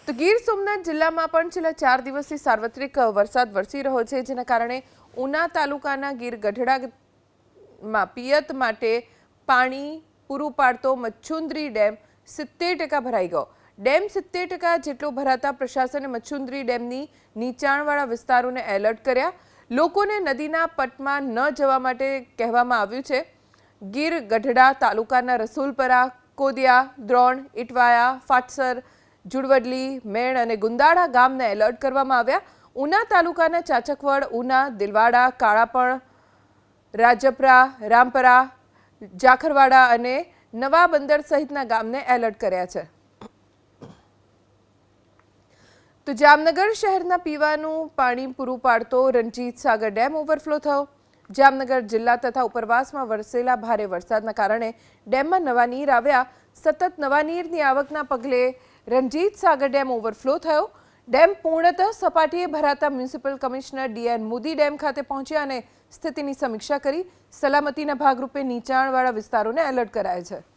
તો ગીર સોમનાથ જિલ્લામાં પણ છેલ્લા 4 દિવસથી સાર્વત્રિક વરસાદ વરસી રહ્યો છે, જેના કારણે ઉના તાલુકાના ગીર ગઢડામાં પિયત માટે પાણી પૂરું પાડતો મચ્છુન્દ્રી ડેમ 70% ભરાઈ ગયો। ડેમ 70% જેટલો ભરાતા પ્રશાસને મચ્છુન્દ્રી ડેમની નીચાણવાળા વિસ્તારોને એલર્ટ કર્યા। લોકોને નદીના પટમાં ન જવા માટે કહેવામાં આવ્યું છે। ગીર ગઢડા તાલુકાના રસુલપરા, કોદિયા, દ્રોણ, ઇટવાયા, ફાટસર, जुड़वडली, मेण અને ગુંદાળા ગામને એલર્ટ કરવામાં આવ્યા। ઉના તાલુકાના ચાચકવડ, ઉના, દિલવાડા, કાળાપણ, રાજપરા, રામપરા, જાખરવાડા અને નવા બંદર સહિતના ગામને એલર્ટ કર્યા છે। તો જામનગર શહેરના પીવાનું પાણી પૂરું પાડતો રણજીત સાગર ડેમ ઓવરફ્લો થયો। જામનગર જિલ્લા તથા ઉપરવાસમાં વરસેલા ભારે વરસાદના કારણે ડેમમાં નવા નીર આવ્યા। સતત નવા નીરની આવકના પગલે રણजीत सागर डेम ओवरफ्लो थयो। डेम पूर्णतः सपाटीए भराता municipal commissioner DN Modi dam खाते पहुंच्या અને સ્થિતિની સમીક્ષા કરી। સલામતીના ભાગરૂપે નીચાણવાળા વિસ્તારોને એલર્ટ કરાયા છે।